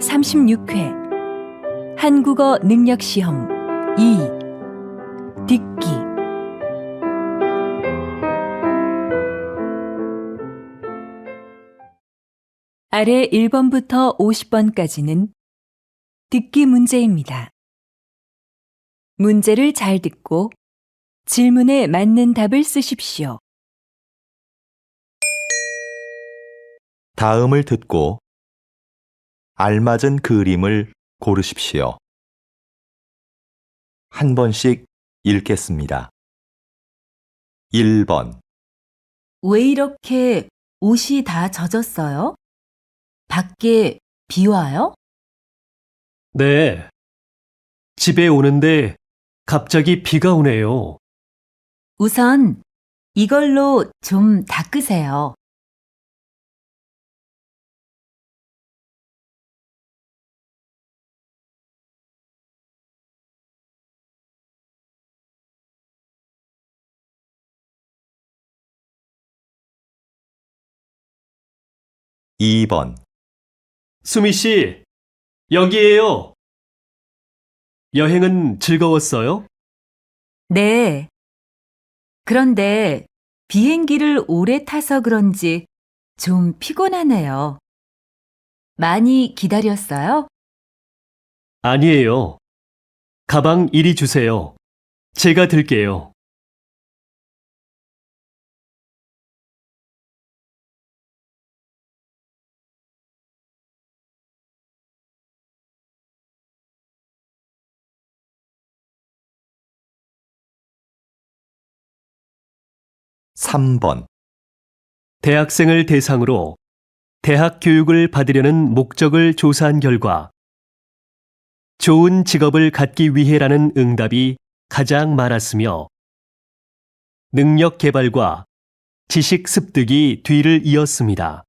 제36회 한국어 능력시험 2 듣기. 아래 1번부터 50번까지는 듣기 문제입니다. 문제를 잘 듣고 질문에 맞는 답을 쓰십시오. 다음을 듣고 알맞은 그림을 고르십시오. 한 번씩 읽겠습니다. 1번. 왜 이렇게 옷이 다 젖었어요? 밖에 비 와요? 네. 집에 오는데 갑자기 비가 오네요. 우선 이걸로 좀 닦으세요. 2번. 수미 씨, 여기에요. 여행은 즐거웠어요? 네. 그런데 비행기를 오래 타서 그런지 좀 피곤하네요. 많이 기다렸어요? 아니에요. 가방 이리 주세요. 제가 들게요. 3번. 대학생을 대상으로 대학 교육을 받으려는 목적을 조사한 결과 좋은 직업을 갖기 위해라는 응답이 가장 많았으며 능력 개발과 지식 습득이 뒤를 이었습니다.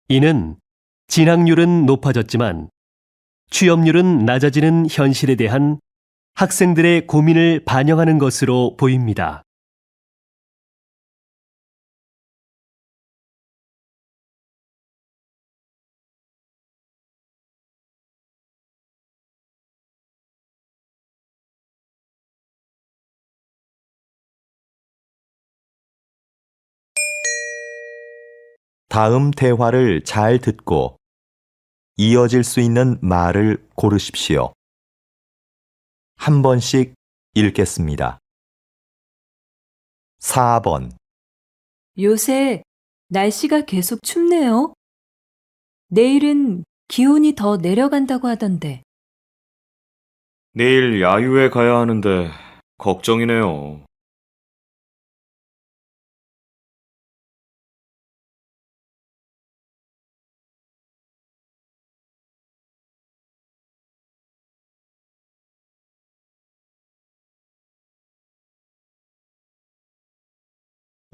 이는 진학률은 높아졌지만 취업률은 낮아지는 현실에 대한 학생들의 고민을 반영하는 것으로 보입니다. 다음 대화를 잘 듣고 이어질 수 있는 말을 고르십시오. 한 번씩 읽겠습니다. 4번. 요새 날씨가 계속 춥네요. 내일은 기온이 더 내려간다고 하던데. 내일 야유회 가야 하는데 걱정이네요.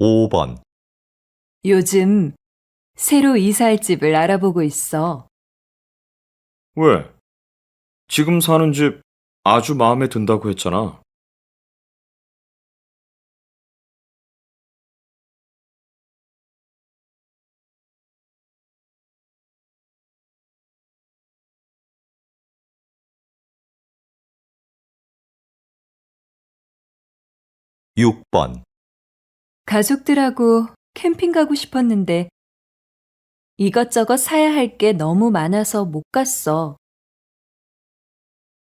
5번. 요즘 새로 이사할 집을 알아보고 있어. 왜? 지금 사는 집 아주 마음에 든다고 했잖아. 6번. 가족들하고 캠핑 가고 싶었는데 이것저것 사야 할 게 너무 많아서 못 갔어.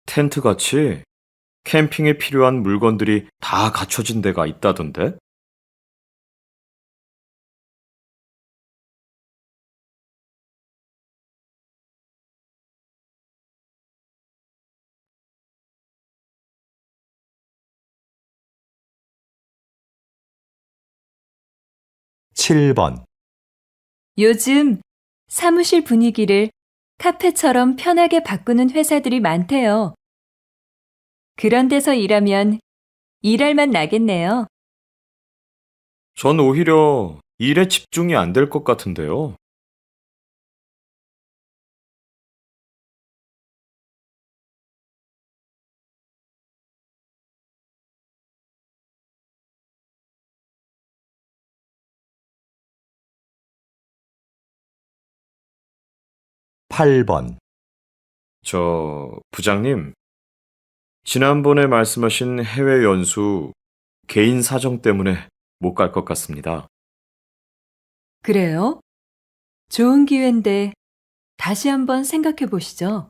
텐트 같이 캠핑에 필요한 물건들이 다 갖춰진 데가 있다던데? 칠 번. 요즘 사무실 분위기를 카페처럼 편하게 바꾸는 회사들이 많대요. 그런 데서 일하면 일할 맛 나겠네요. 전 오히려 일에 집중이 안 될 것 같은데요. 8번, 부장님, 지난번에 말씀하신 해외 연수 개인 사정 때문에 못 갈 것 같습니다. 그래요? 좋은 기회인데 다시 한번 생각해 보시죠.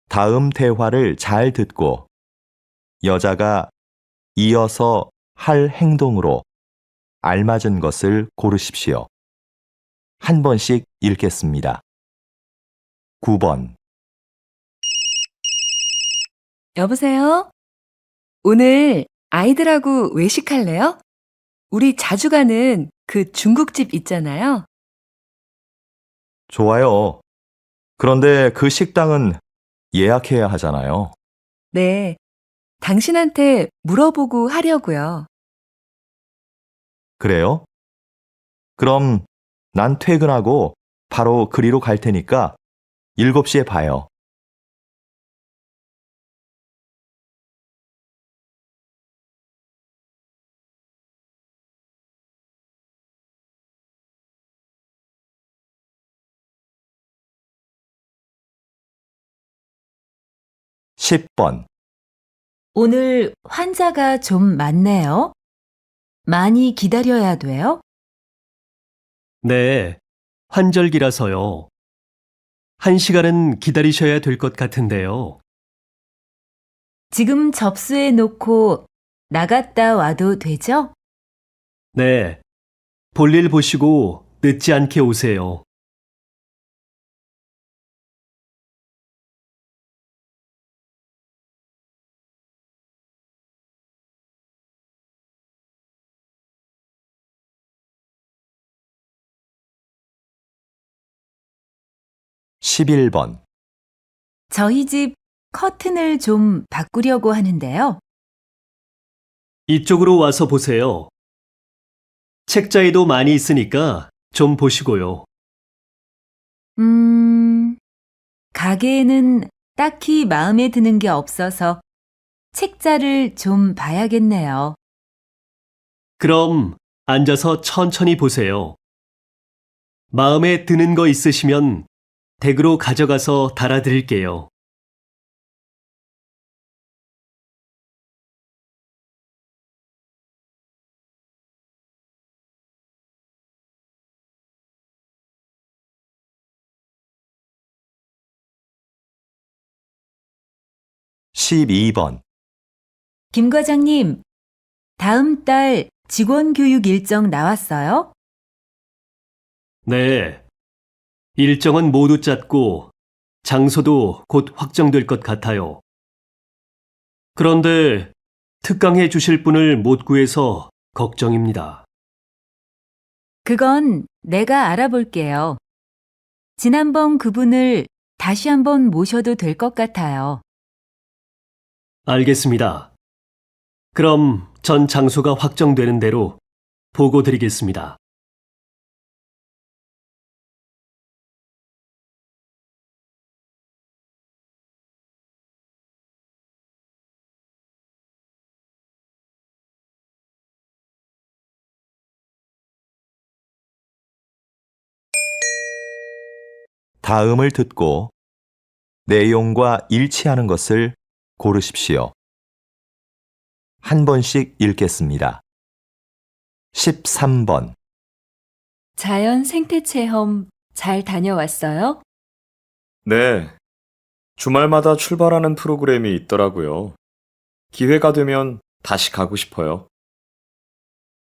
다음 대화를 잘 듣고 여자가 이어서 할 행동으로 알맞은 것을 고르십시오. 한 번씩 읽겠습니다. 9번, 여보세요? 오늘 아이들하고 외식할래요? 우리 자주 가는 그 중국집 있잖아요. 좋아요. 그런데 그 식당은 예약해야 하잖아요. 네. 당신한테 물어보고 하려고요. 그래요? 그럼 난 퇴근하고 바로 그리로 갈 테니까 7시에 봐요. (10) 번, 오늘 환자가 좀 많네요. 많이 기다려야 돼요? 네, 환절기라서요. 1시간은 기다리셔야 될 것 같은데요. 지금 접수해 놓고 나갔다 와도 되죠? 네, 볼일 보시고 늦지 않게 오세요. (11) 번, 저희 집 커튼을 좀 바꾸려고 하는데요. 이쪽으로 와서 보세요. 책자에도 많이 있으니까 좀 보시고요. 가게에는 딱히 마음에 드는 게 없어서 책자를 좀 봐야겠네요. 그럼 앉아서 천천히 보세요. 마음에 드는 거 있으시면 댁으로 가져가서 달아드릴게요. (12) 번, 김 과장님, 다음 달 직원 교육 일정 나왔어요? 네, 일정은 모두 짰고 장소도 곧 확정될 것 같아요. 그런데 특강해 주실 분을 못 구해서 걱정입니다. 그건 내가 알아볼게요. 지난번 그분을 다시 한번 모셔도 될 것 같아요. 알겠습니다. 그럼 전 장소가 확정되는 대로 보고 드리겠습니다. 다음을 듣고 내용과 일치하는 것을 고르십시오. 한 번씩 읽겠습니다. 13번, 자연 생태 체험 잘 다녀왔어요? 네, 주말마다 출발하는 프로그램이 있더라고요. 기회가 되면 다시 가고 싶어요.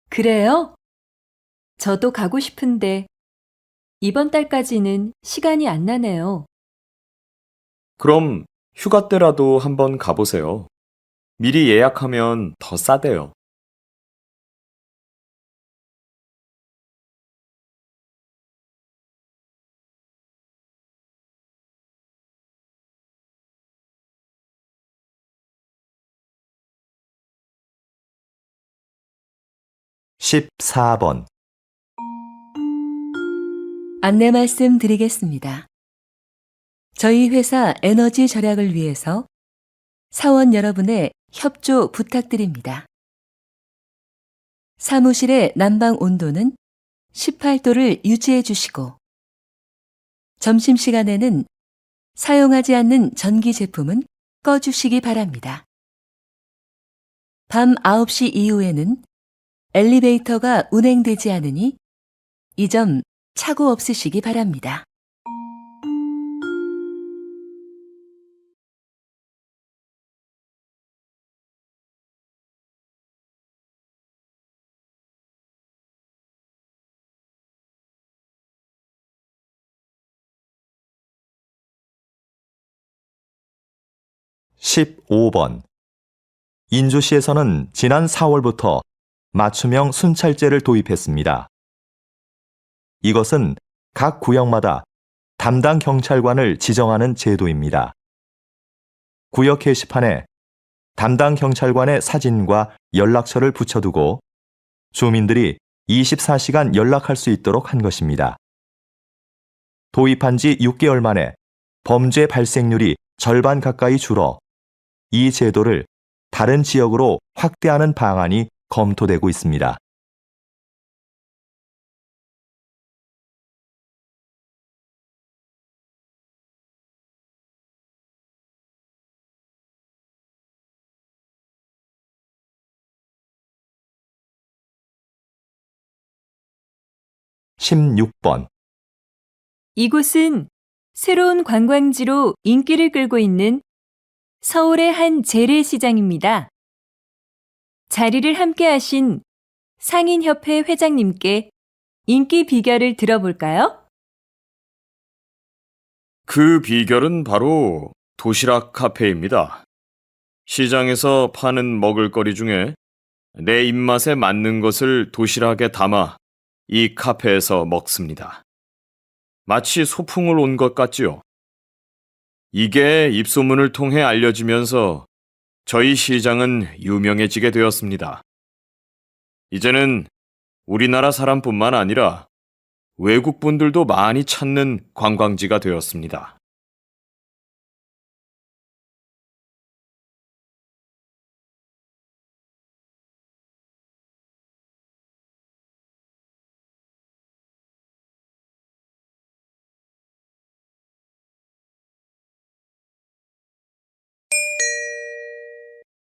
그래요? 저도 가고 싶은데 이번 달까지는 시간이 안 나네요. 그럼 휴가 때라도 한번 가보세요. 미리 예약하면 더 싸대요. (14번) 안내 말씀 드리겠습니다. 저희 회사 에너지 절약을 위해서 사원 여러분의 협조 부탁드립니다. 사무실의 난방 온도는 18도를 유지해 주시고, 점심시간에는 사용하지 않는 전기 제품은 꺼주시기 바랍니다. 밤 9시 이후에는 엘리베이터가 운행되지 않으니 이 점 착오 없으시기 바랍니다. (15번) 인주시에서는 지난 4월부터 맞춤형 순찰제를 도입했습니다. 이것은 각 구역마다 담당 경찰관을 지정하는 제도입니다. 구역 게시판에 담당 경찰관의 사진과 연락처를 붙여두고 주민들이 24시간 연락할 수 있도록 한 것입니다. 도입한 지 6개월 만에 범죄 발생률이 절반 가까이 줄어 이 제도를 다른 지역으로 확대하는 방안이 검토되고 있습니다. (16번) 이곳은 새로운 관광지로 인기를 끌고 있는 서울의 한 재래시장입니다. 자리를 함께 하신 상인협회 회장님께 인기 비결을 들어볼까요? 그 비결은 바로 도시락 카페입니다. 시장에서 파는 먹을거리 중에 내 입맛에 맞는 것을 도시락에 담아 이 카페에서 먹습니다. 마치 소풍을 온 것 같지요. 이게 입소문을 통해 알려지면서 저희 시장은 유명해지게 되었습니다. 이제는 우리나라 사람뿐만 아니라 외국 분들도 많이 찾는 관광지가 되었습니다.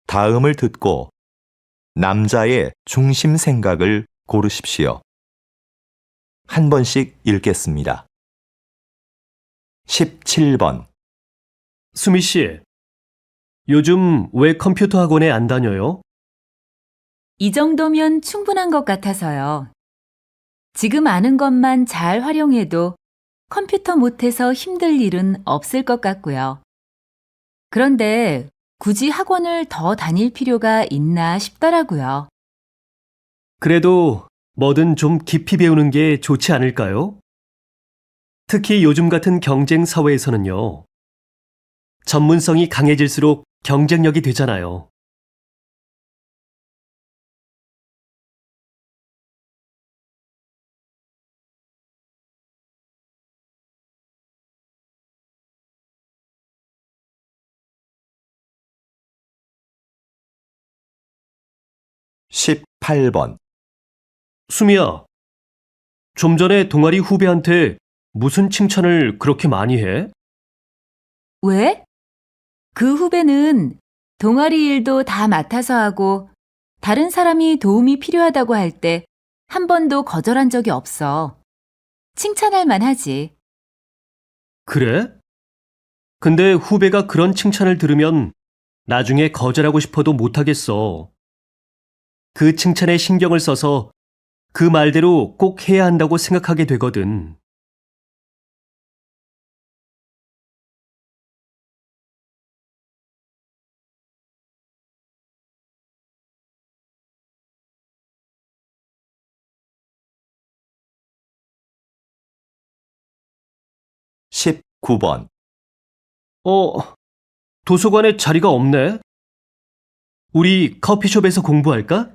다음을 듣고 남자의 중심 생각을 고르십시오. 한 번씩 읽겠습니다. 17번 수미 씨, 요즘 왜 컴퓨터 학원에 안 다녀요? 이 정도면 충분한 것 같아서요. 지금 아는 것만 잘 활용해도 컴퓨터 못해서 힘들 일은 없을 것 같고요. 그런데 굳이 학원을 더 다닐 필요가 있나 싶더라고요. 그래도 뭐든 좀 깊이 배우는 게 좋지 않을까요? 특히 요즘 같은 경쟁 사회에서는요. 전문성이 강해질수록 경쟁력이 되잖아요. (18번) 수미야, 좀 전에 동아리 후배한테 무슨 칭찬을 그렇게 많이 해? 왜? 그 후배는 동아리 일도 다 맡아서 하고 다른 사람이 도움이 필요하다고 할 때 한 번도 거절한 적이 없어. 칭찬할 만하지. 그래? 근데 후배가 그런 칭찬을 들으면 나중에 거절하고 싶어도 못하겠어. 그 칭찬에 신경을 써서 그 말대로 꼭 해야 한다고 생각하게 되거든. (19번) 도서관에 자리가 없네? 우리 커피숍에서 공부할까?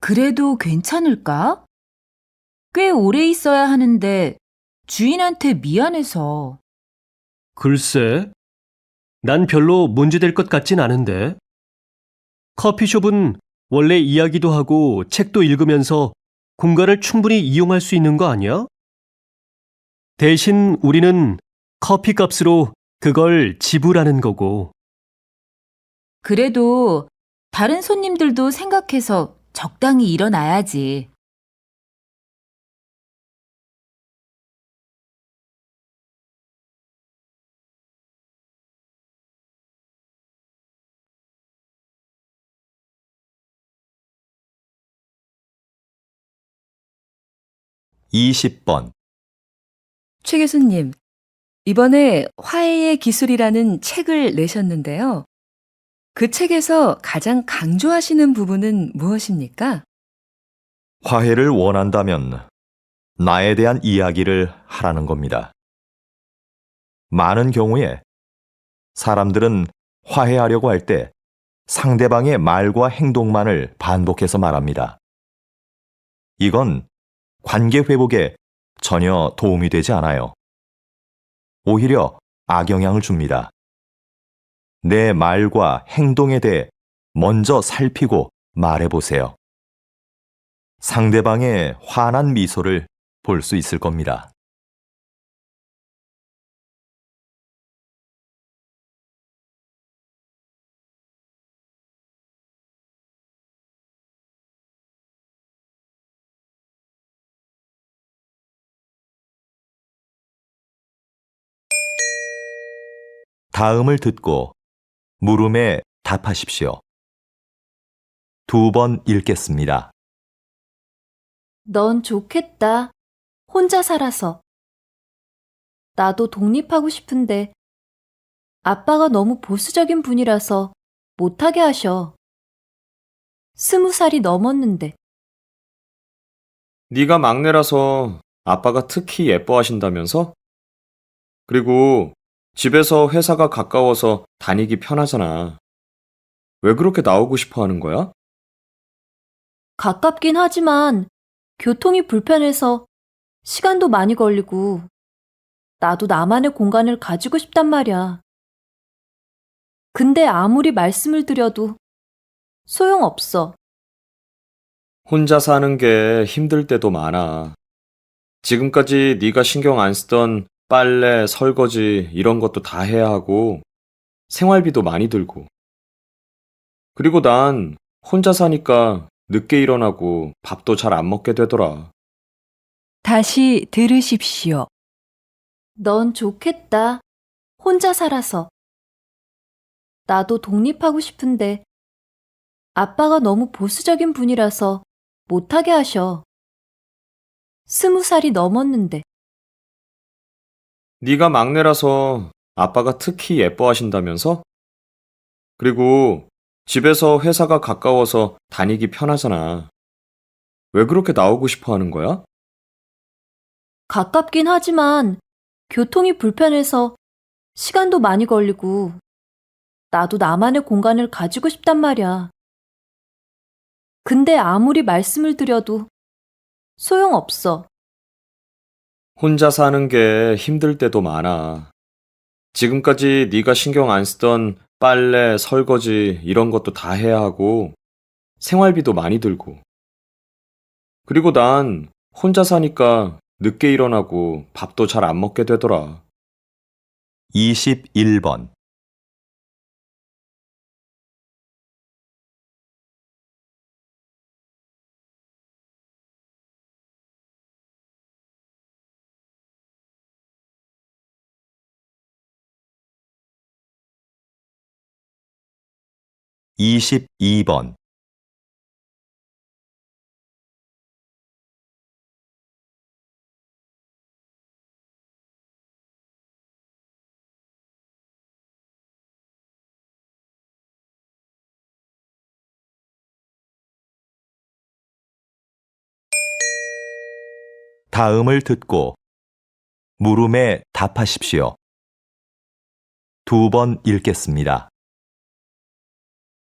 그래도 괜찮을까? 꽤 오래 있어야 하는데 주인한테 미안해서. 글쎄, 난 별로 문제될 것 같진 않은데. 커피숍은 원래 이야기도 하고 책도 읽으면서 공간을 충분히 이용할 수 있는 거 아니야? 대신 우리는 커피 값으로 그걸 지불하는 거고. 그래도 다른 손님들도 생각해서 적당히 일어나야지. 이십 번 최 교수님, 이번에 화해의 기술이라는 책을 내셨는데요. 그 책에서 가장 강조하시는 부분은 무엇입니까? 화해를 원한다면 나에 대한 이야기를 하라는 겁니다. 많은 경우에 사람들은 화해하려고 할 때 상대방의 말과 행동만을 반복해서 말합니다. 이건 관계 회복에 전혀 도움이 되지 않아요. 오히려 악영향을 줍니다. 내 말과 행동에 대해 먼저 살피고 말해보세요. 상대방의 환한 미소를 볼 수 있을 겁니다. 다음을 듣고 물음에 답하십시오. 2번 읽겠습니다. 넌 좋겠다. 혼자 살아서. 나도 독립하고 싶은데 아빠가 너무 보수적인 분이라서 못하게 하셔. 20살이 넘었는데. 네가 막내라서 아빠가 특히 예뻐하신다면서? 그리고 집에서 회사가 가까워서 다니기 편하잖아. 왜 그렇게 나오고 싶어 하는 거야? 가깝긴 하지만 교통이 불편해서 시간도 많이 걸리고 나도 나만의 공간을 가지고 싶단 말이야. 근데 아무리 말씀을 드려도 소용없어. 혼자 사는 게 힘들 때도 많아. 지금까지 네가 신경 안 쓰던 빨래, 설거지 이런 것도 다 해야 하고 생활비도 많이 들고. 그리고 난 혼자 사니까 늦게 일어나고 밥도 잘 안 먹게 되더라. 다시 들으십시오. 넌 좋겠다. 혼자 살아서. 나도 독립하고 싶은데 아빠가 너무 보수적인 분이라서 못하게 하셔. 20살이 넘었는데. 네가 막내라서 아빠가 특히 예뻐하신다면서? 그리고 집에서 회사가 가까워서 다니기 편하잖아. 왜 그렇게 나오고 싶어 하는 거야? 가깝긴 하지만 교통이 불편해서 시간도 많이 걸리고 나도 나만의 공간을 가지고 싶단 말이야. 근데 아무리 말씀을 드려도 소용없어. 혼자 사는 게 힘들 때도 많아. 지금까지 네가 신경 안 쓰던 빨래, 설거지 이런 것도 다 해야 하고 생활비도 많이 들고. 그리고 난 혼자 사니까 늦게 일어나고 밥도 잘 안 먹게 되더라. 21번 (22번) 다음을 듣고 물음에 답하십시오. 2번 읽겠습니다.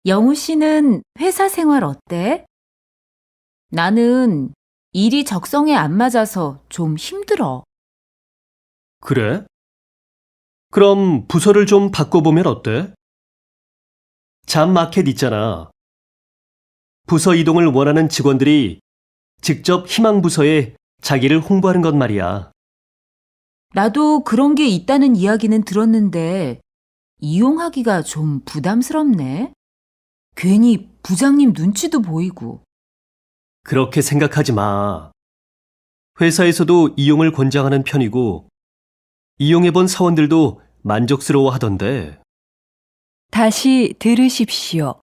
영우 씨는 회사 생활 어때? 나는 일이 적성에 안 맞아서 좀 힘들어. 그래? 그럼 부서를 좀 바꿔보면 어때? 잡마켓 있잖아. 부서 이동을 원하는 직원들이 직접 희망 부서에 자기를 홍보하는 것 말이야. 나도 그런 게 있다는 이야기는 들었는데 이용하기가 좀 부담스럽네. 괜히 부장님 눈치도 보이고. 그렇게 생각하지 마. 회사에서도 이용을 권장하는 편이고, 이용해본 사원들도 만족스러워 하던데. 다시 들으십시오.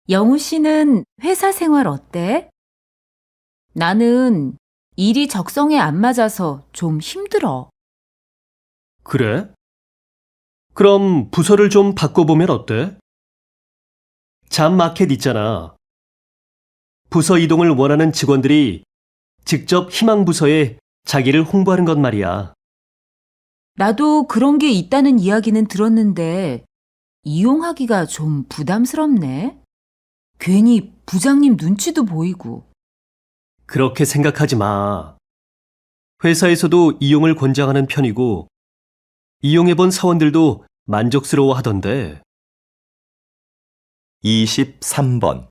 영우 씨는 회사 생활 어때? 나는 일이 적성에 안 맞아서 좀 힘들어. 그래? 그럼 부서를 좀 바꿔보면 어때? 잡마켓 있잖아. 부서 이동을 원하는 직원들이 직접 희망 부서에 자기를 홍보하는 것 말이야. 나도 그런 게 있다는 이야기는 들었는데 이용하기가 좀 부담스럽네. 괜히 부장님 눈치도 보이고. 그렇게 생각하지 마. 회사에서도 이용을 권장하는 편이고, 이용해본 사원들도 만족스러워 하던데. 23번.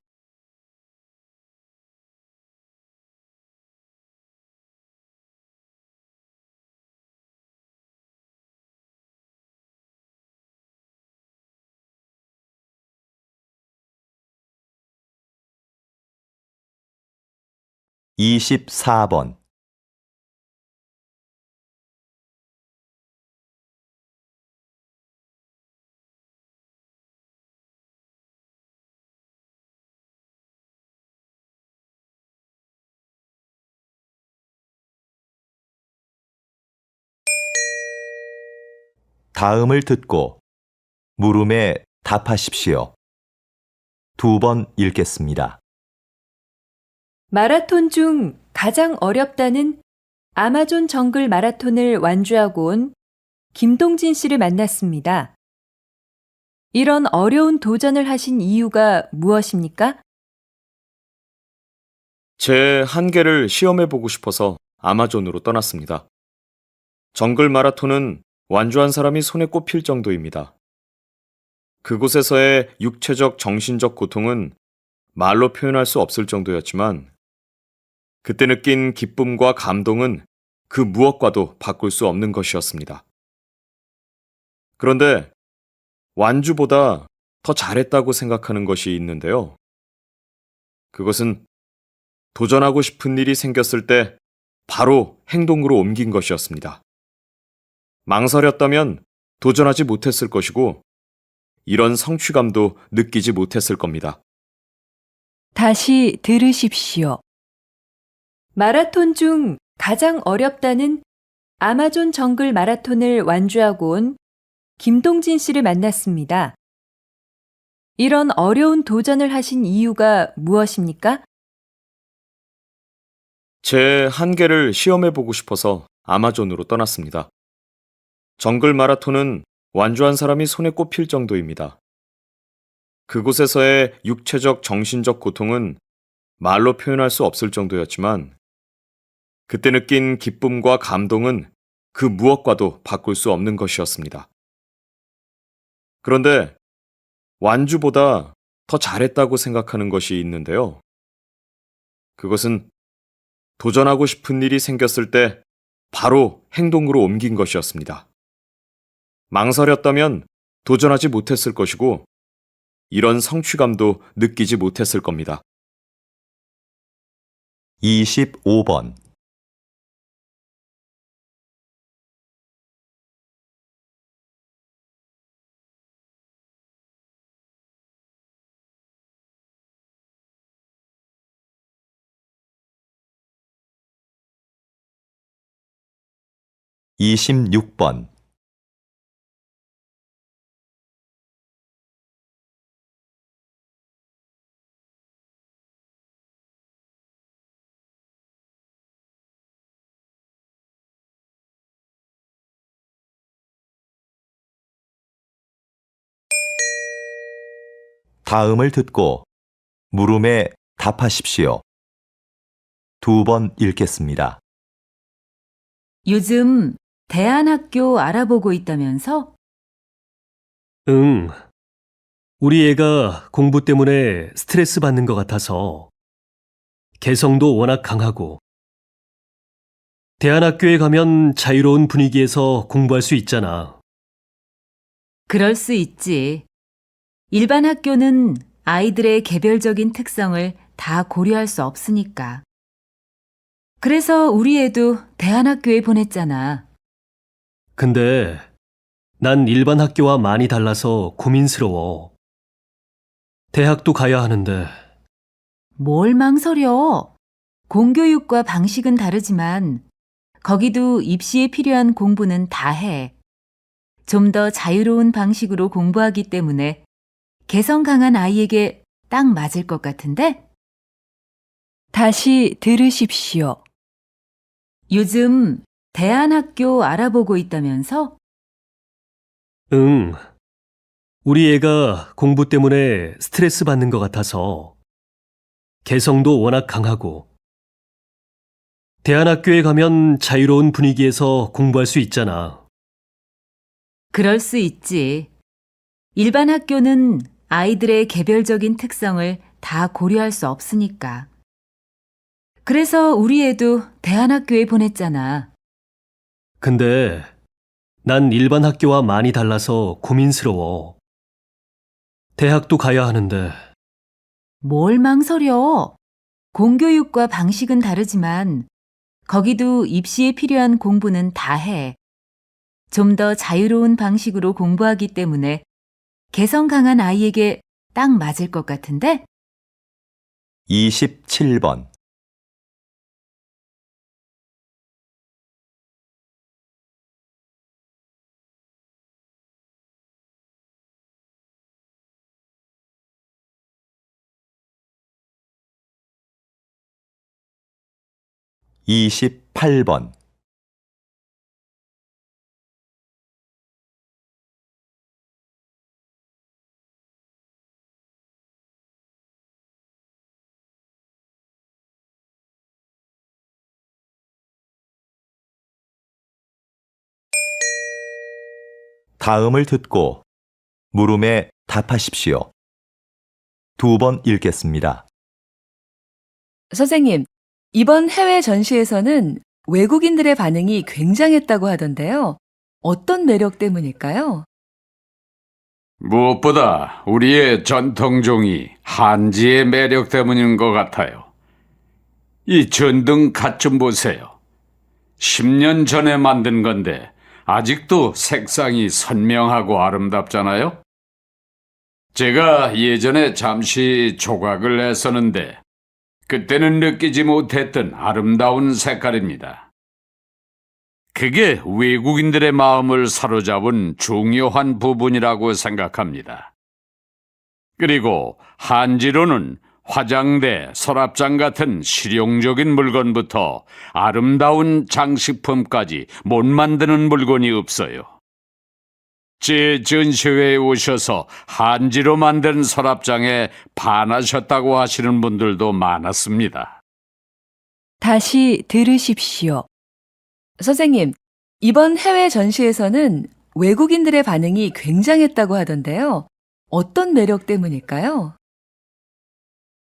이십사 번. 다음을 듣고 물음에 답하십시오. 2번 읽겠습니다. 마라톤 중 가장 어렵다는 아마존 정글 마라톤을 완주하고 온 김동진 씨를 만났습니다. 이런 어려운 도전을 하신 이유가 무엇입니까? 제 한계를 시험해보고 싶어서 아마존으로 떠났습니다. 정글 마라톤은 완주한 사람이 손에 꼽힐 정도입니다. 그곳에서의 육체적, 정신적 고통은 말로 표현할 수 없을 정도였지만 그때 느낀 기쁨과 감동은 그 무엇과도 바꿀 수 없는 것이었습니다. 그런데 완주보다 더 잘했다고 생각하는 것이 있는데요. 그것은 도전하고 싶은 일이 생겼을 때 바로 행동으로 옮긴 것이었습니다. 망설였다면 도전하지 못했을 것이고 이런 성취감도 느끼지 못했을 겁니다. 다시 들으십시오. 마라톤 중 가장 어렵다는 아마존 정글 마라톤을 완주하고 온 김동진 씨를 만났습니다. 이런 어려운 도전을 하신 이유가 무엇입니까? 제 한계를 시험해보고 싶어서 아마존으로 떠났습니다. 정글 마라톤은 완주한 사람이 손에 꼽힐 정도입니다. 그곳에서의 육체적, 정신적 고통은 말로 표현할 수 없을 정도였지만 그때 느낀 기쁨과 감동은 그 무엇과도 바꿀 수 없는 것이었습니다. 그런데 완주보다 더 잘했다고 생각하는 것이 있는데요. 그것은 도전하고 싶은 일이 생겼을 때 바로 행동으로 옮긴 것이었습니다. 망설였다면 도전하지 못했을 것이고 이런 성취감도 느끼지 못했을 겁니다. 25번. 이십육 번. 다음을 듣고 물음에 답하십시오. 2번 읽겠습니다. 요즘 대안학교 알아보고 있다면서? 응. 우리 애가 공부 때문에 스트레스 받는 것 같아서 개성도 워낙 강하고 대안학교에 가면 자유로운 분위기에서 공부할 수 있잖아. 그럴 수 있지. 일반 학교는 아이들의 개별적인 특성을 다 고려할 수 없으니까. 그래서 우리 애도 대안학교에 보냈잖아. 근데 난 일반 학교와 많이 달라서 고민스러워. 대학도 가야 하는데 뭘 망설여? 공교육과 방식은 다르지만 거기도 입시에 필요한 공부는 다 해. 좀 더 자유로운 방식으로 공부하기 때문에 개성 강한 아이에게 딱 맞을 것 같은데? 다시 들으십시오. 요즘 대안학교 알아보고 있다면서? 응. 우리 애가 공부 때문에 스트레스 받는 것 같아서 개성도 워낙 강하고 대안학교에 가면 자유로운 분위기에서 공부할 수 있잖아. 그럴 수 있지. 일반 학교는 아이들의 개별적인 특성을 다 고려할 수 없으니까. 그래서 우리 애도 대안학교에 보냈잖아. 근데 난 일반 학교와 많이 달라서 고민스러워. 대학도 가야 하는데 뭘 망설여? 공교육과 방식은 다르지만 거기도 입시에 필요한 공부는 다 해. 좀 더 자유로운 방식으로 공부하기 때문에 개성 강한 아이에게 딱 맞을 것 같은데? 27번. 이십팔 번. 다음을 듣고 물음에 답하십시오. 2번 읽겠습니다. 선생님, 이번 해외 전시에서는 외국인들의 반응이 굉장했다고 하던데요. 어떤 매력 때문일까요? 무엇보다 우리의 전통종이 한지의 매력 때문인 것 같아요. 이 전등 갓 좀 보세요. 10년 전에 만든 건데 아직도 색상이 선명하고 아름답잖아요? 제가 예전에 잠시 조각을 했었는데 그때는 느끼지 못했던 아름다운 색깔입니다. 그게 외국인들의 마음을 사로잡은 중요한 부분이라고 생각합니다. 그리고 한지로는 화장대, 서랍장 같은 실용적인 물건부터 아름다운 장식품까지 못 만드는 물건이 없어요. 제 전시회에 오셔서 한지로 만든 서랍장에 반하셨다고 하시는 분들도 많았습니다. 다시 들으십시오. 선생님, 이번 해외 전시에서는 외국인들의 반응이 굉장했다고 하던데요. 어떤 매력 때문일까요?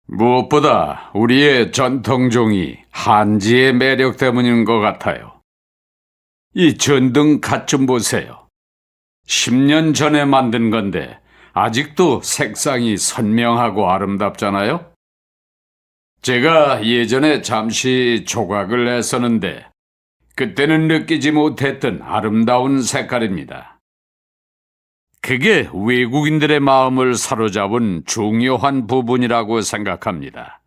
무엇보다 우리의 전통종이 한지의 매력 때문인 것 같아요. 이 전등 갓 좀 보세요. 10년 전에 만든 건데 아직도 색상이 선명하고 아름답잖아요? 제가 예전에 잠시 조각을 했었는데 그때는 느끼지 못했던 아름다운 색깔입니다. 그게 외국인들의 마음을 사로잡은 중요한 부분이라고 생각합니다.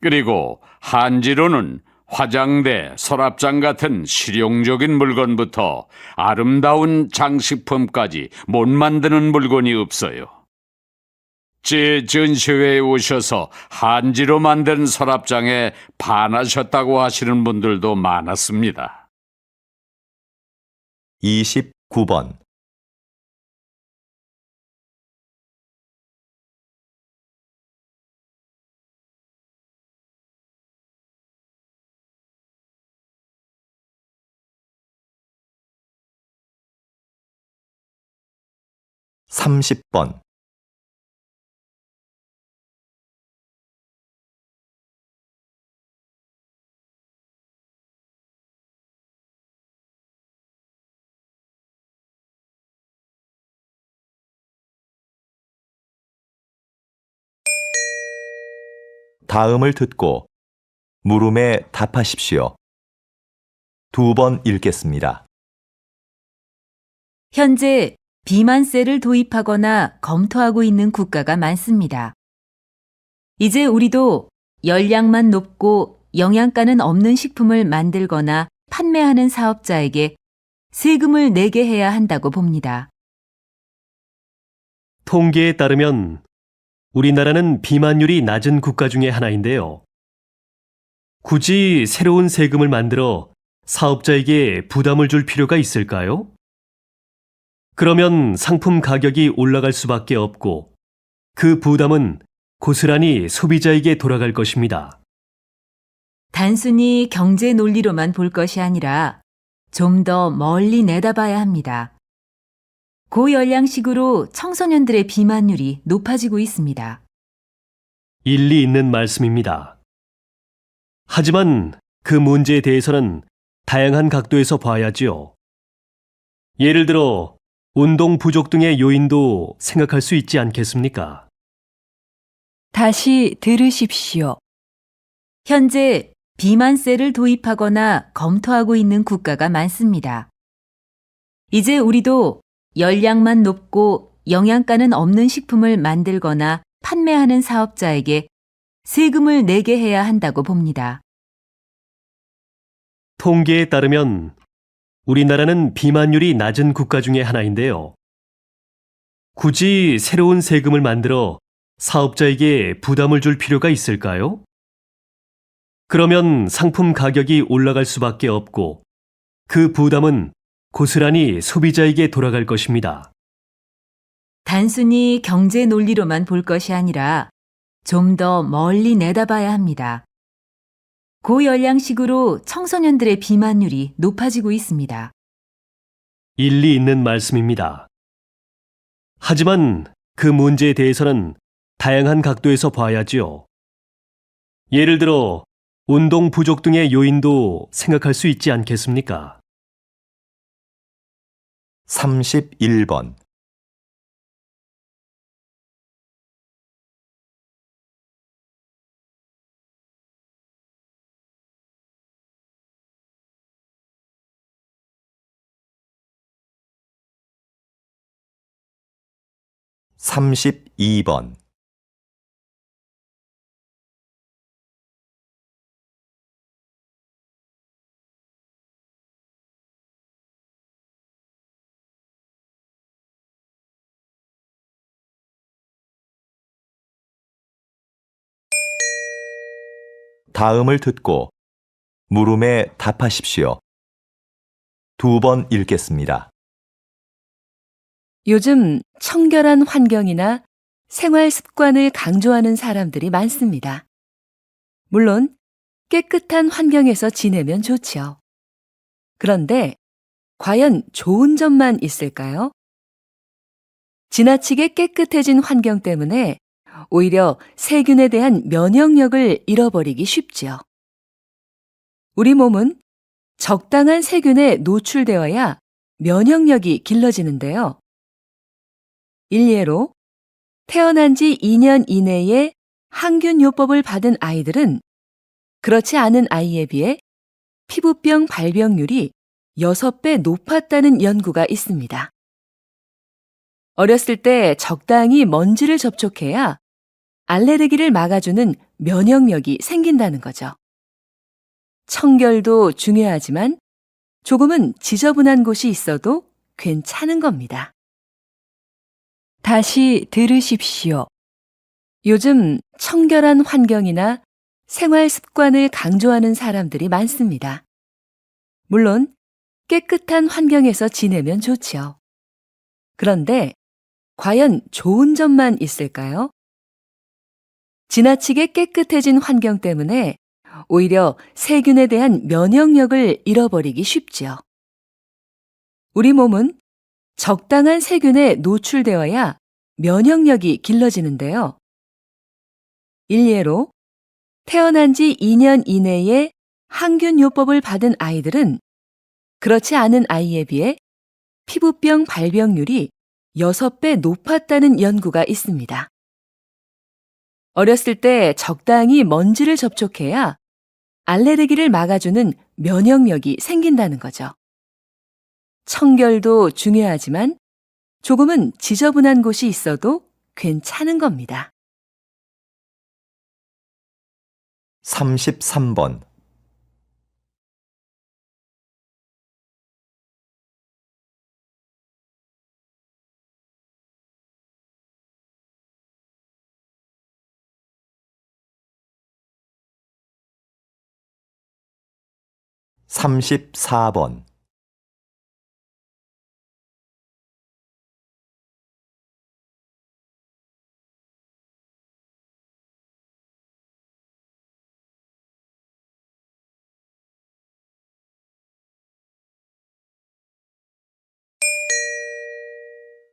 그리고 한지로는 화장대, 서랍장 같은 실용적인 물건부터 아름다운 장식품까지 못 만드는 물건이 없어요. 제 전시회에 오셔서 한지로 만든 서랍장에 반하셨다고 하시는 분들도 많았습니다. 29번. 30번, 다음을 듣고 물음에 답하십시오. 2번 읽겠습니다. 현재 비만세를 도입하거나 검토하고 있는 국가가 많습니다. 이제 우리도 열량만 높고 영양가는 없는 식품을 만들거나 판매하는 사업자에게 세금을 내게 해야 한다고 봅니다. 통계에 따르면 우리나라는 비만율이 낮은 국가 중에 하나인데요. 굳이 새로운 세금을 만들어 사업자에게 부담을 줄 필요가 있을까요? 그러면 상품 가격이 올라갈 수밖에 없고 그 부담은 고스란히 소비자에게 돌아갈 것입니다. 단순히 경제 논리로만 볼 것이 아니라 좀 더 멀리 내다봐야 합니다. 고열량식으로 청소년들의 비만율이 높아지고 있습니다. 일리 있는 말씀입니다. 하지만 그 문제에 대해서는 다양한 각도에서 봐야지요. 예를 들어 운동 부족 등의 요인도 생각할 수 있지 않겠습니까? 다시 들으십시오. 현재 비만세를 도입하거나 검토하고 있는 국가가 많습니다. 이제 우리도 열량만 높고 영양가는 없는 식품을 만들거나 판매하는 사업자에게 세금을 내게 해야 한다고 봅니다. 통계에 따르면 우리나라는 비만율이 낮은 국가 중에 하나인데요. 굳이 새로운 세금을 만들어 사업자에게 부담을 줄 필요가 있을까요? 그러면 상품 가격이 올라갈 수밖에 없고 그 부담은 고스란히 소비자에게 돌아갈 것입니다. 단순히 경제 논리로만 볼 것이 아니라 좀 더 멀리 내다봐야 합니다. 고열량식으로 청소년들의 비만율이 높아지고 있습니다. 일리 있는 말씀입니다. 하지만 그 문제에 대해서는 다양한 각도에서 봐야지요. 예를 들어 운동 부족 등의 요인도 생각할 수 있지 않겠습니까? 31번, (32번) 다음을 듣고 물음에 답하십시오. 2번 읽겠습니다. 요즘 청결한 환경이나 생활 습관을 강조하는 사람들이 많습니다. 물론 깨끗한 환경에서 지내면 좋지요. 그런데 과연 좋은 점만 있을까요? 지나치게 깨끗해진 환경 때문에 오히려 세균에 대한 면역력을 잃어버리기 쉽지요. 우리 몸은 적당한 세균에 노출되어야 면역력이 길러지는데요. 일례로 태어난 지 2년 이내에 항균요법을 받은 아이들은 그렇지 않은 아이에 비해 피부병 발병률이 6배 높았다는 연구가 있습니다. 어렸을 때 적당히 먼지를 접촉해야 알레르기를 막아주는 면역력이 생긴다는 거죠. 청결도 중요하지만 조금은 지저분한 곳이 있어도 괜찮은 겁니다. 다시 들으십시오. 요즘 청결한 환경이나 생활 습관을 강조하는 사람들이 많습니다. 물론 깨끗한 환경에서 지내면 좋지요. 그런데 과연 좋은 점만 있을까요? 지나치게 깨끗해진 환경 때문에 오히려 세균에 대한 면역력을 잃어버리기 쉽지요. 우리 몸은 적당한 세균에 노출되어야 면역력이 길러지는데요. 일례로 태어난 지 2년 이내에 항균요법을 받은 아이들은 그렇지 않은 아이에 비해 피부병 발병률이 6배 높았다는 연구가 있습니다. 어렸을 때 적당히 먼지를 접촉해야 알레르기를 막아주는 면역력이 생긴다는 거죠. 청결도 중요하지만 조금은 지저분한 곳이 있어도 괜찮은 겁니다. 33번. 34번.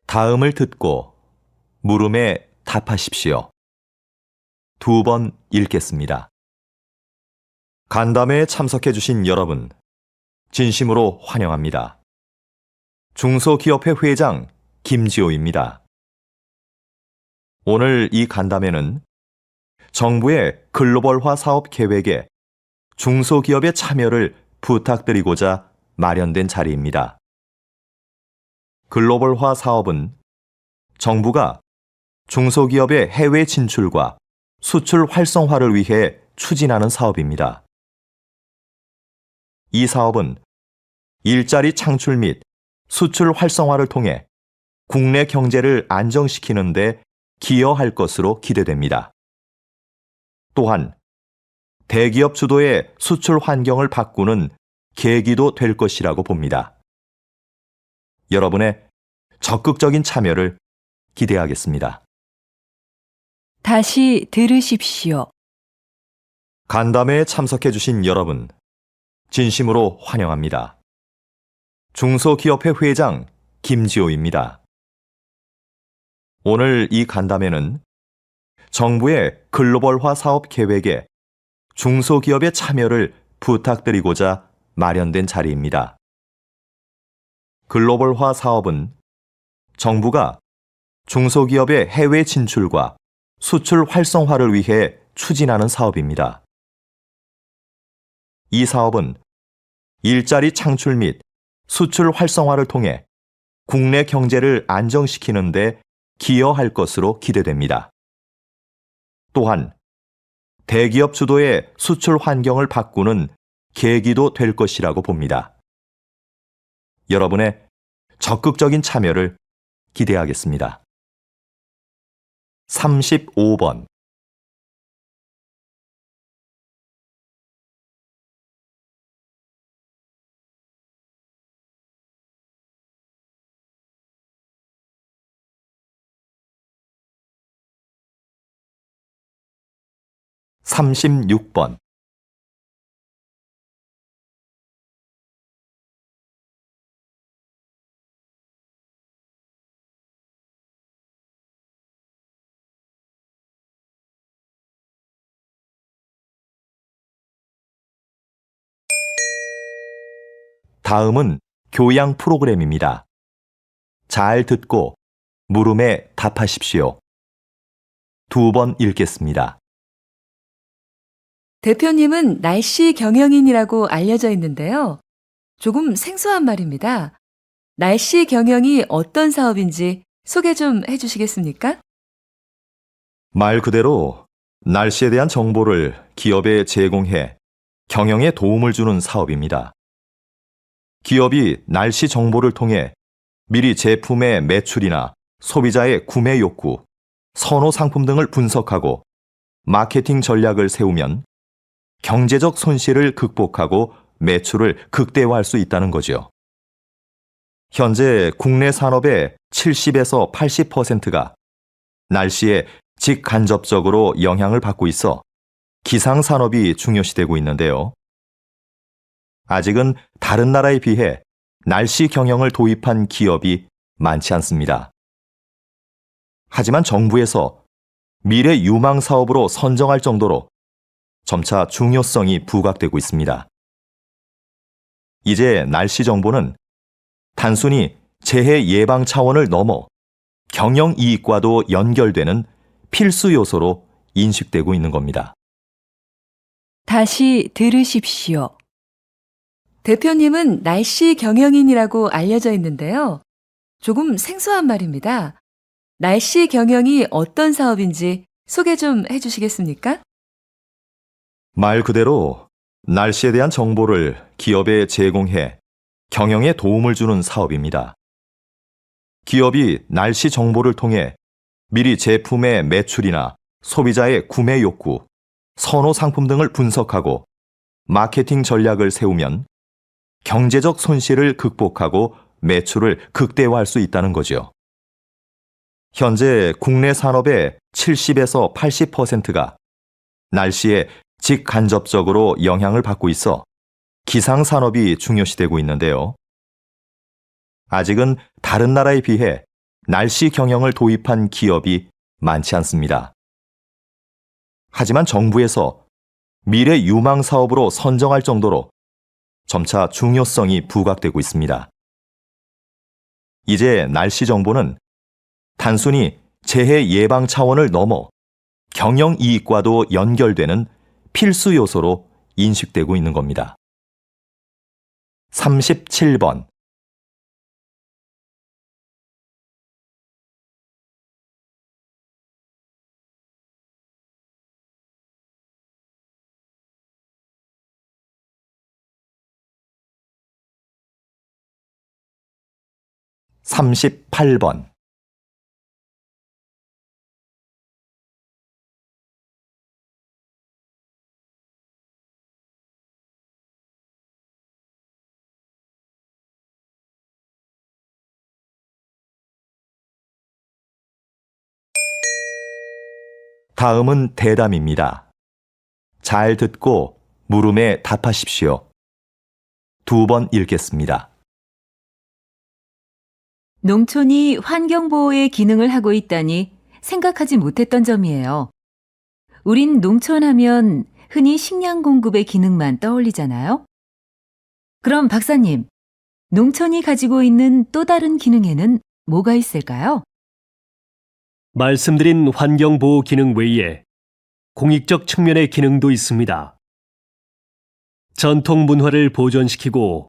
'다음을 듣고 물음에 답하십시오. 2번 읽겠습니다. 간담회에 참석해주신 여러분, 진심으로 환영합니다. 중소기업회 회장 김지호입니다. 오늘 이 간담회는 정부의 글로벌화 사업 계획에 중소기업의 참여를 부탁드리고자 마련된 자리입니다. 글로벌화 사업은 정부가 중소기업의 해외 진출과 수출 활성화를 위해 추진하는 사업입니다. 이 사업은 일자리 창출 및 수출 활성화를 통해 국내 경제를 안정시키는 데 기여할 것으로 기대됩니다. 또한 대기업 주도의 수출 환경을 바꾸는 계기도 될 것이라고 봅니다. 여러분의 적극적인 참여를 기대하겠습니다. 다시 들으십시오. 간담회에 참석해주신 여러분, 진심으로 환영합니다. 중소기업회 회장 김지호입니다. 오늘 이 간담회는 정부의 글로벌화 사업 계획에 중소기업의 참여를 부탁드리고자 마련된 자리입니다. 글로벌화 사업은 정부가 중소기업의 해외 진출과 수출 활성화를 위해 추진하는 사업입니다. 이 사업은 일자리 창출 및 수출 활성화를 통해 국내 경제를 안정시키는 데 기여할 것으로 기대됩니다. 또한 대기업 주도의 수출 환경을 바꾸는 계기도 될 것이라고 봅니다. 여러분의 적극적인 참여를 기대하겠습니다. 35번. 36번. '다음은 교양 프로그램입니다. 잘 듣고 물음에 답하십시오. 2번 읽겠습니다. 대표님은 날씨 경영인이라고 알려져 있는데요. 조금 생소한 말입니다. 날씨 경영이 어떤 사업인지 소개 좀 해주시겠습니까? 말 그대로 날씨에 대한 정보를 기업에 제공해 경영에 도움을 주는 사업입니다. 기업이 날씨 정보를 통해 미리 제품의 매출이나 소비자의 구매 욕구, 선호 상품 등을 분석하고 마케팅 전략을 세우면 경제적 손실을 극복하고 매출을 극대화할 수 있다는 거죠. 현재 국내 산업의 70에서 80%가 날씨에 직간접적으로 영향을 받고 있어 기상산업이 중요시되고 있는데요. 아직은 다른 나라에 비해 날씨 경영을 도입한 기업이 많지 않습니다. 하지만 정부에서 미래 유망 사업으로 선정할 정도로 점차 중요성이 부각되고 있습니다. 이제 날씨 정보는 단순히 재해 예방 차원을 넘어 경영 이익과도 연결되는 필수 요소로 인식되고 있는 겁니다. 다시 들으십시오. 대표님은 날씨 경영인이라고 알려져 있는데요. 조금 생소한 말입니다. 날씨 경영이 어떤 사업인지 소개 좀 해주시겠습니까? 말 그대로 날씨에 대한 정보를 기업에 제공해 경영에 도움을 주는 사업입니다. 기업이 날씨 정보를 통해 미리 제품의 매출이나 소비자의 구매 욕구, 선호 상품 등을 분석하고 마케팅 전략을 세우면 경제적 손실을 극복하고 매출을 극대화할 수 있다는 거죠. 현재 국내 산업의 70에서 80%가 날씨에 직간접적으로 영향을 받고 있어 기상산업이 중요시되고 있는데요. 아직은 다른 나라에 비해 날씨 경영을 도입한 기업이 많지 않습니다. 하지만 정부에서 미래 유망 사업으로 선정할 정도로 점차 중요성이 부각되고 있습니다. 이제 날씨 정보는 단순히 재해 예방 차원을 넘어 경영 이익과도 연결되는 필수 요소로 인식되고 있는 겁니다. 37번. (38번) 다음은 대담입니다. 잘 듣고 물음에 답하십시오. 2번 읽겠습니다. 농촌이 환경보호의 기능을 하고 있다니 생각하지 못했던 점이에요. 우린 농촌 하면 흔히 식량 공급의 기능만 떠올리잖아요. 그럼 박사님, 농촌이 가지고 있는 또 다른 기능에는 뭐가 있을까요? 말씀드린 환경보호 기능 외에 공익적 측면의 기능도 있습니다. 전통 문화를 보존시키고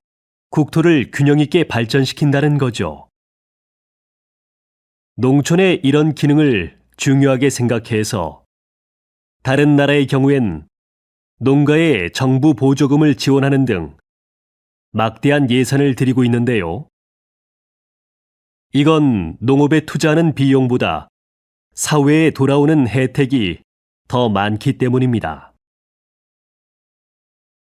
국토를 균형 있게 발전시킨다는 거죠. 농촌의 이런 기능을 중요하게 생각해서 다른 나라의 경우엔 농가에 정부 보조금을 지원하는 등 막대한 예산을 들이고 있는데요. 이건 농업에 투자하는 비용보다 사회에 돌아오는 혜택이 더 많기 때문입니다.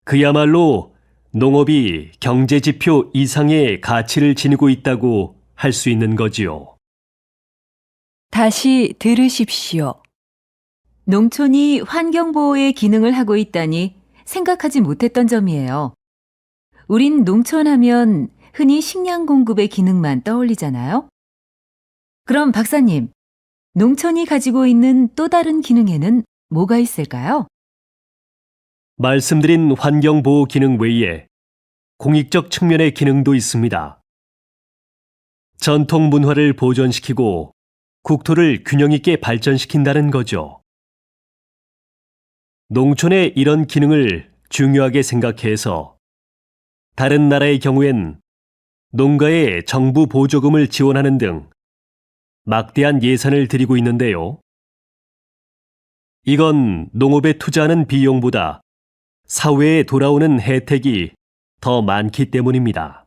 그야말로 농업이 경제지표 이상의 가치를 지니고 있다고 할 수 있는 거지요. 다시 들으십시오. 농촌이 환경보호의 기능을 하고 있다니 생각하지 못했던 점이에요. 우린 농촌 하면 흔히 식량 공급의 기능만 떠올리잖아요. 그럼 박사님, 농촌이 가지고 있는 또 다른 기능에는 뭐가 있을까요? 말씀드린 환경보호 기능 외에 공익적 측면의 기능도 있습니다. 전통 문화를 보존시키고 국토를 균형 있게 발전시킨다는 거죠. 농촌의 이런 기능을 중요하게 생각해서 다른 나라의 경우엔 농가에 정부 보조금을 지원하는 등 막대한 예산을 들이고 있는데요. 이건 농업에 투자하는 비용보다 사회에 돌아오는 혜택이 더 많기 때문입니다.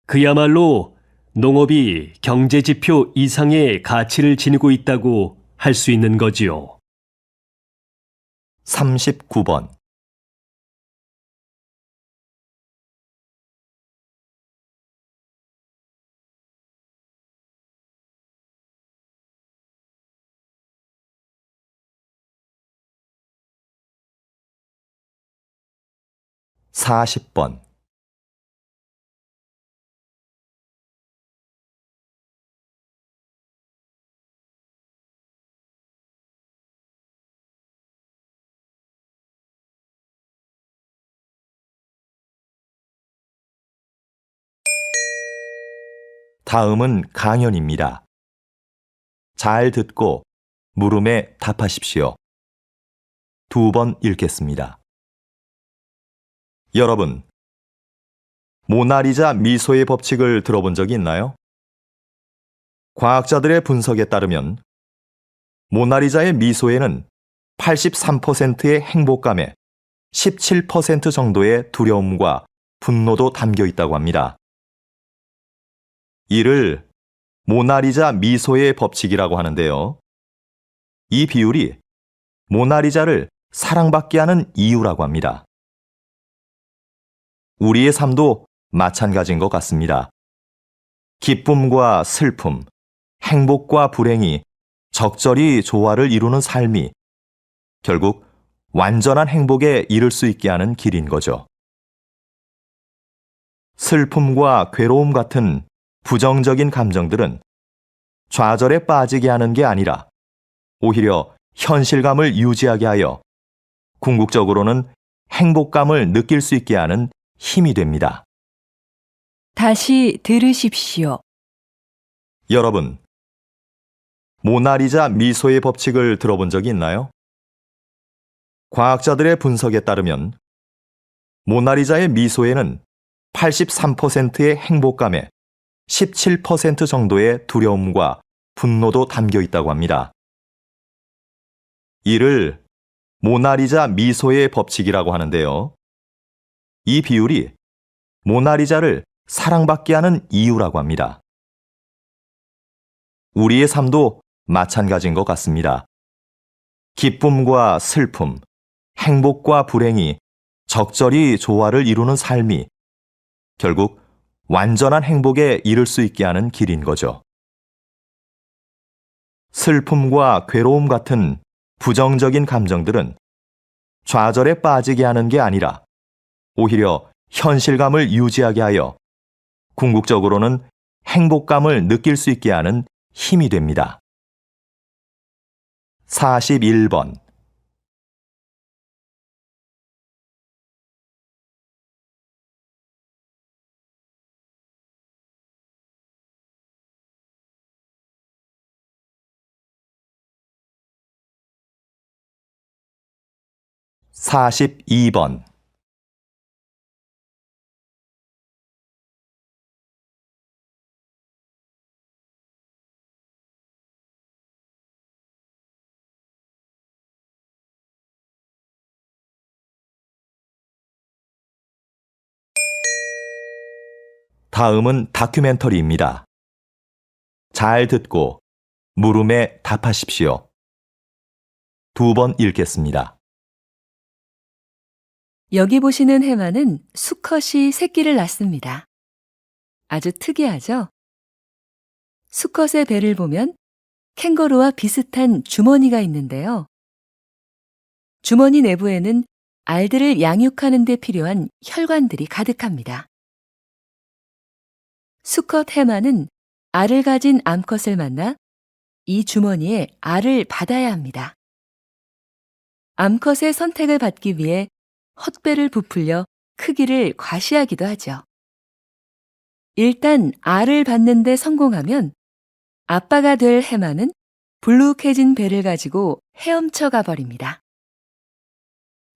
그야말로 농업이 경제지표 이상의 가치를 지니고 있다고 할 수 있는 거지요. 39번. (40번) 다음은 강연입니다. 잘 듣고 물음에 답하십시오. 2번 읽겠습니다. 여러분, 모나리자 미소의 법칙을 들어본 적이 있나요? 과학자들의 분석에 따르면 모나리자의 미소에는 83%의 행복감에 17% 정도의 두려움과 분노도 담겨 있다고 합니다. 이를 모나리자 미소의 법칙이라고 하는데요. 이 비율이 모나리자를 사랑받게 하는 이유라고 합니다. 우리의 삶도 마찬가지인 것 같습니다. 기쁨과 슬픔, 행복과 불행이 적절히 조화를 이루는 삶이 결국 완전한 행복에 이를 수 있게 하는 길인 거죠. 슬픔과 괴로움 같은 부정적인 감정들은 좌절에 빠지게 하는 게 아니라 오히려 현실감을 유지하게 하여 궁극적으로는 행복감을 느낄 수 있게 하는 힘이 됩니다. 다시 들으십시오. 여러분, 모나리자 미소의 법칙을 들어본 적이 있나요? 과학자들의 분석에 따르면 모나리자의 미소에는 83%의 행복감에 17% 정도의 두려움과 분노도 담겨 있다고 합니다. 이를 모나리자 미소의 법칙이라고 하는데요. 이 비율이 모나리자를 사랑받게 하는 이유라고 합니다. 우리의 삶도 마찬가지인 것 같습니다. 기쁨과 슬픔, 행복과 불행이 적절히 조화를 이루는 삶이 결국 완전한 행복에 이를 수 있게 하는 길인 거죠. 슬픔과 괴로움 같은 부정적인 감정들은 좌절에 빠지게 하는 게 아니라 오히려 현실감을 유지하게 하여 궁극적으로는 행복감을 느낄 수 있게 하는 힘이 됩니다. 41번. (42번) 다음은 다큐멘터리입니다. 잘 듣고 물음에 답하십시오. 2번 읽겠습니다. 여기 보시는 해마는 수컷이 새끼를 낳습니다. 아주 특이하죠? 수컷의 배를 보면 캥거루와 비슷한 주머니가 있는데요. 주머니 내부에는 알들을 양육하는 데 필요한 혈관들이 가득합니다. 수컷 해마는 알을 가진 암컷을 만나 이 주머니에 알을 받아야 합니다. 암컷의 선택을 받기 위해 헛배를 부풀려 크기를 과시하기도 하죠. 일단 알을 받는 데 성공하면 아빠가 될 해마는 불룩해진 배를 가지고 헤엄쳐 가버립니다.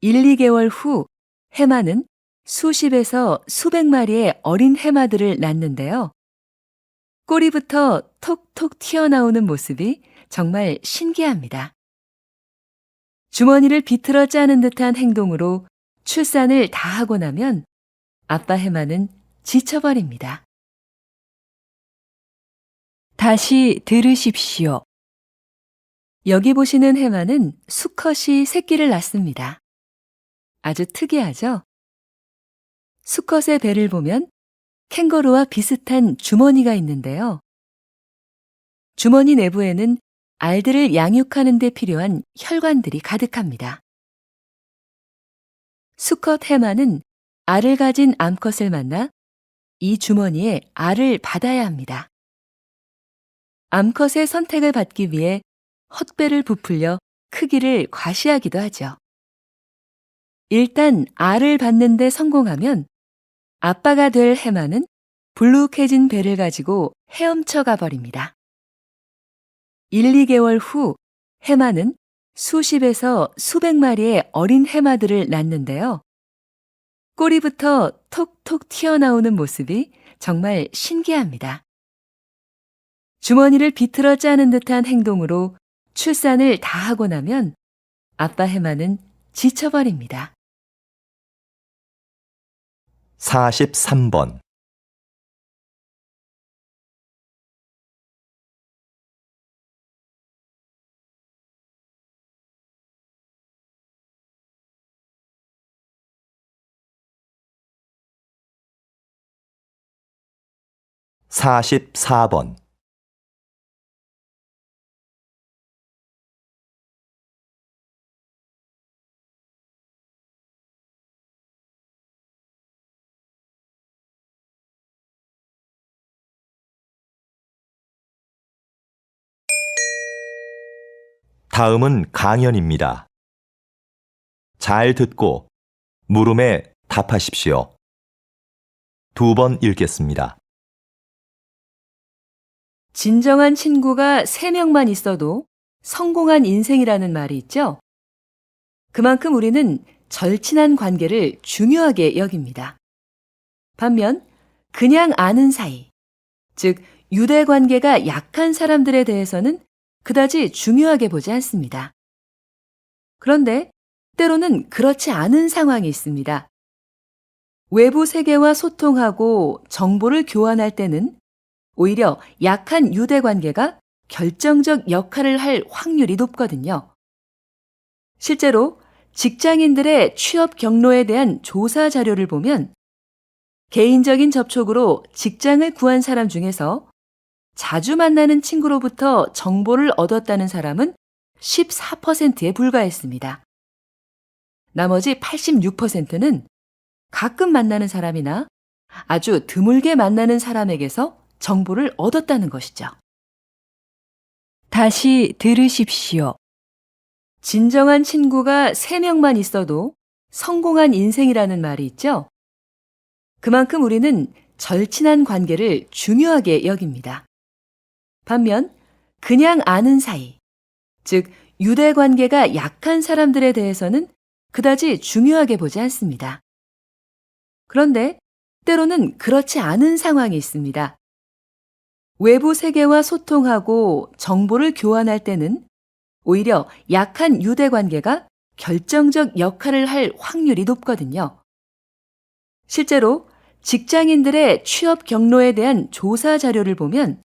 1, 2개월 후 해마는 수십에서 수백 마리의 어린 해마들을 낳는데요. 꼬리부터 톡톡 튀어나오는 모습이 정말 신기합니다. 주머니를 비틀어 짜는 듯한 행동으로 출산을 다 하고 나면 아빠 해마는 지쳐버립니다. 다시 들으십시오. 여기 보시는 해마는 수컷이 새끼를 낳습니다. 아주 특이하죠? 수컷의 배를 보면 캥거루와 비슷한 주머니가 있는데요. 주머니 내부에는 알들을 양육하는 데 필요한 혈관들이 가득합니다. 수컷 해마는 알을 가진 암컷을 만나 이 주머니에 알을 받아야 합니다. 암컷의 선택을 받기 위해 헛배를 부풀려 크기를 과시하기도 하죠. 일단 알을 받는 데 성공하면 아빠가 될 해마는 불룩해진 배를 가지고 헤엄쳐 가버립니다. 1, 2개월 후 해마는 수십에서 수백 마리의 어린 해마들을 낳는데요. 꼬리부터 톡톡 튀어나오는 모습이 정말 신기합니다. 주머니를 비틀어 짜는 듯한 행동으로 출산을 다 하고 나면 아빠 해마는 지쳐버립니다. 43번. 사십사 번. 다음은 강연입니다. 잘 듣고 물음에 답하십시오. 2번 읽겠습니다. 진정한 친구가 3명만 있어도 성공한 인생이라는 말이 있죠? 그만큼 우리는 절친한 관계를 중요하게 여깁니다. 반면 그냥 아는 사이, 즉 유대 관계가 약한 사람들에 대해서는 그다지 중요하게 보지 않습니다. 그런데 때로는 그렇지 않은 상황이 있습니다. 외부 세계와 소통하고 정보를 교환할 때는 오히려 약한 유대 관계가 결정적 역할을 할 확률이 높거든요. 실제로 직장인들의 취업 경로에 대한 조사 자료를 보면 개인적인 접촉으로 직장을 구한 사람 중에서 자주 만나는 친구로부터 정보를 얻었다는 사람은 14%에 불과했습니다. 나머지 86%는 가끔 만나는 사람이나 아주 드물게 만나는 사람에게서 정보를 얻었다는 것이죠. 다시 들으십시오. 진정한 친구가 3명만 있어도 성공한 인생이라는 말이 있죠? 그만큼 우리는 절친한 관계를 중요하게 여깁니다. 반면 그냥 아는 사이, 즉 유대 관계가 약한 사람들에 대해서는 그다지 중요하게 보지 않습니다. 그런데 때로는 그렇지 않은 상황이 있습니다. 외부 세계와 소통하고 정보를 교환할 때는 오히려 약한 유대 관계가 결정적 역할을 할 확률이 높거든요. 실제로 직장인들의 취업 경로에 대한 조사 자료를 보면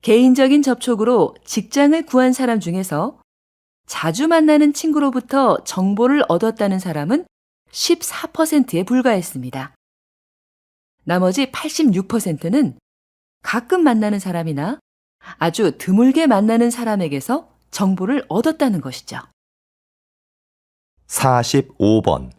개인적인 접촉으로 직장을 구한 사람 중에서 자주 만나는 친구로부터 정보를 얻었다는 사람은 14%에 불과했습니다. 나머지 86%는 가끔 만나는 사람이나 아주 드물게 만나는 사람에게서 정보를 얻었다는 것이죠. 45번.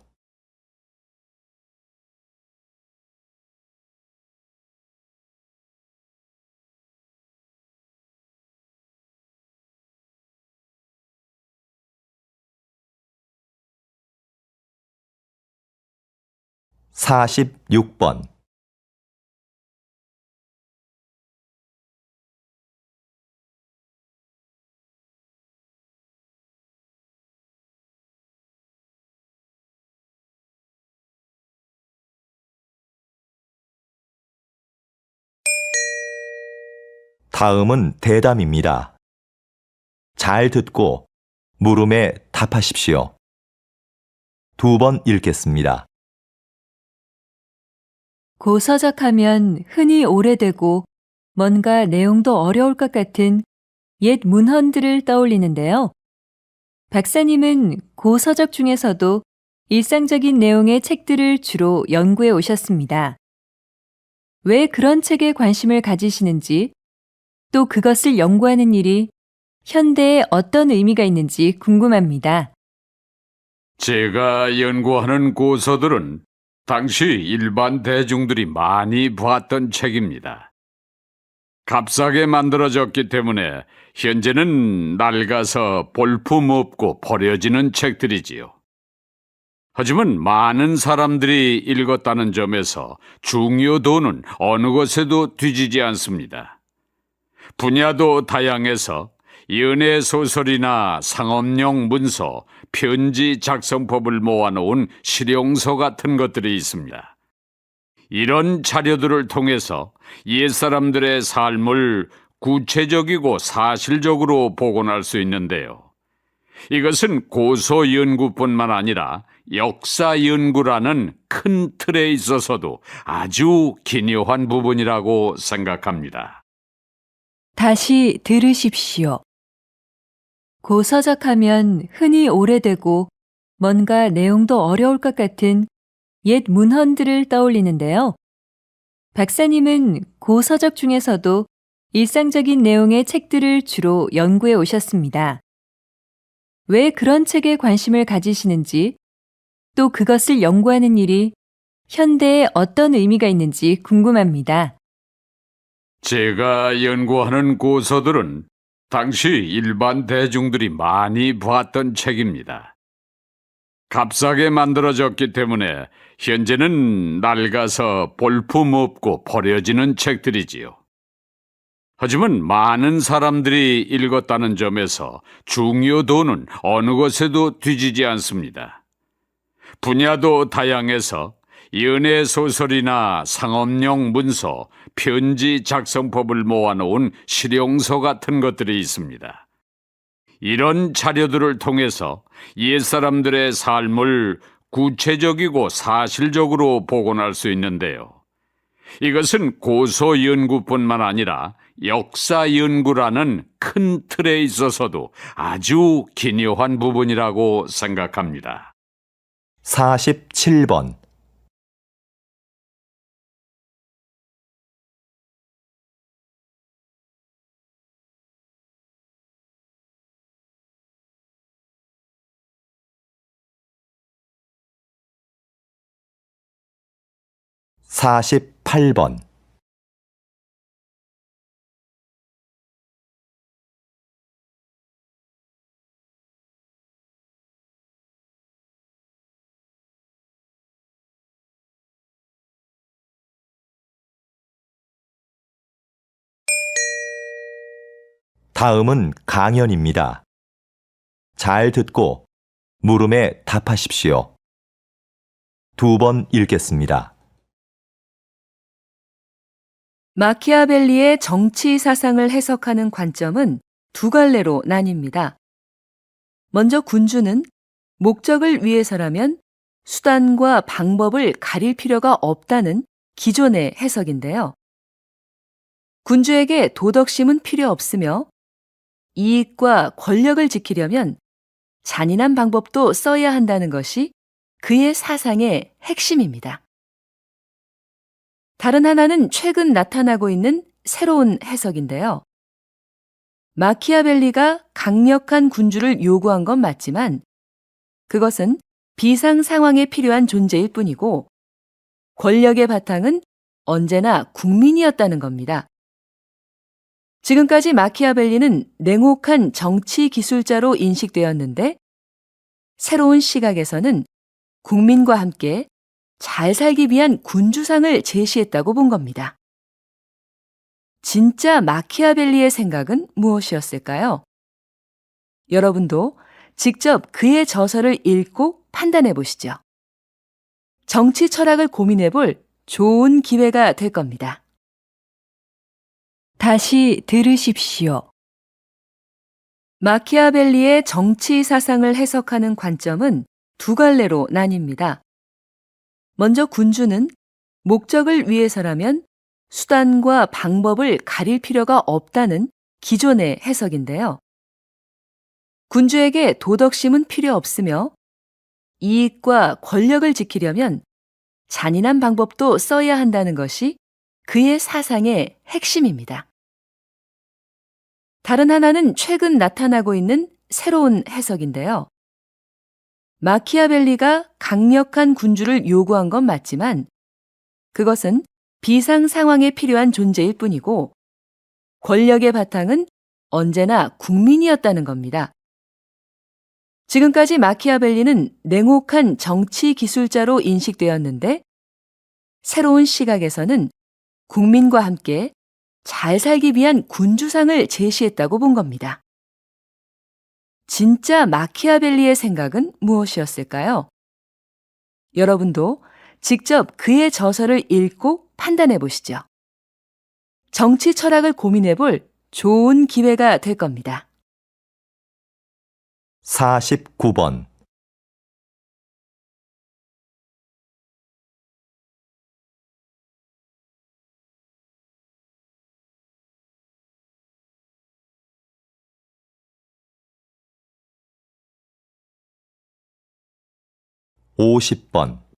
(46번) 다음은 대담입니다. 잘 듣고 물음에 답하십시오. 2번 읽겠습니다. 고서적하면 흔히 오래되고 뭔가 내용도 어려울 것 같은 옛 문헌들을 떠올리는데요. 박사님은 고서적 중에서도 일상적인 내용의 책들을 주로 연구해 오셨습니다. 왜 그런 책에 관심을 가지시는지, 또 그것을 연구하는 일이 현대에 어떤 의미가 있는지 궁금합니다. 제가 연구하는 고서들은 당시 일반 대중들이 많이 봤던 책입니다. 값싸게 만들어졌기 때문에 현재는 낡아서 볼품없고 버려지는 책들이지요. 하지만 많은 사람들이 읽었다는 점에서 중요도는 어느 것에도 뒤지지 않습니다. 분야도 다양해서 연애 소설이나 상업용 문서, 편지 작성법을 모아놓은 실용서 같은 것들이 있습니다. 이런 자료들을 통해서 옛사람들의 삶을 구체적이고 사실적으로 복원할 수 있는데요. 이것은 고서 연구뿐만 아니라 역사 연구라는 큰 틀에 있어서도 아주 기묘한 부분이라고 생각합니다. 다시 들으십시오. 고서적 하면 흔히 오래되고 뭔가 내용도 어려울 것 같은 옛 문헌들을 떠올리는데요. 박사님은 고서적 중에서도 일상적인 내용의 책들을 주로 연구해 오셨습니다. 왜 그런 책에 관심을 가지시는지, 또 그것을 연구하는 일이 현대에 어떤 의미가 있는지 궁금합니다. 제가 연구하는 고서들은 당시 일반 대중들이 많이 봤던 책입니다. 값싸게 만들어졌기 때문에 현재는 낡아서 볼품없고 버려지는 책들이지요. 하지만 많은 사람들이 읽었다는 점에서 중요도는 어느 것에도 뒤지지 않습니다. 분야도 다양해서 연애 소설이나 상업용 문서, 편지 작성법을 모아놓은 실용서 같은 것들이 있습니다. 이런 자료들을 통해서 옛사람들의 삶을 구체적이고 사실적으로 복원할 수 있는데요. 이것은 고서 연구뿐만 아니라 역사 연구라는 큰 틀에 있어서도 아주 기묘한 부분이라고 생각합니다. 47번. (48번) 다음은 강연입니다. 잘 듣고 물음에 답하십시오. 2번 읽겠습니다. 마키아벨리의 정치 사상을 해석하는 관점은 두 갈래로 나뉩니다. 먼저 군주는 목적을 위해서라면 수단과 방법을 가릴 필요가 없다는 기존의 해석인데요. 군주에게 도덕심은 필요 없으며 이익과 권력을 지키려면 잔인한 방법도 써야 한다는 것이 그의 사상의 핵심입니다. 다른 하나는 최근 나타나고 있는 새로운 해석인데요. 마키아벨리가 강력한 군주를 요구한 건 맞지만 그것은 비상 상황에 필요한 존재일 뿐이고 권력의 바탕은 언제나 국민이었다는 겁니다. 지금까지 마키아벨리는 냉혹한 정치 기술자로 인식되었는데 새로운 시각에서는 국민과 함께 잘 살기 위한 군주상을 제시했다고 본 겁니다. 진짜 마키아벨리의 생각은 무엇이었을까요? 여러분도 직접 그의 저서를 읽고 판단해 보시죠. 정치 철학을 고민해 볼 좋은 기회가 될 겁니다. 다시 들으십시오. 마키아벨리의 정치 사상을 해석하는 관점은 두 갈래로 나뉩니다. 먼저 군주는 목적을 위해서라면 수단과 방법을 가릴 필요가 없다는 기존의 해석인데요. 군주에게 도덕심은 필요 없으며 이익과 권력을 지키려면 잔인한 방법도 써야 한다는 것이 그의 사상의 핵심입니다. 다른 하나는 최근 나타나고 있는 새로운 해석인데요. 마키아벨리가 강력한 군주를 요구한 건 맞지만 그것은 비상 상황에 필요한 존재일 뿐이고 권력의 바탕은 언제나 국민이었다는 겁니다. 지금까지 마키아벨리는 냉혹한 정치 기술자로 인식되었는데 새로운 시각에서는 국민과 함께 잘 살기 위한 군주상을 제시했다고 본 겁니다. 진짜 마키아벨리의 생각은 무엇이었을까요? 여러분도 직접 그의 저서를 읽고 판단해 보시죠. 정치 철학을 고민해 볼 좋은 기회가 될 겁니다. 49번. (50번)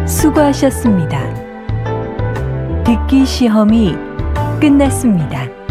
수고하셨습니다. 듣기 시험이 끝났습니다.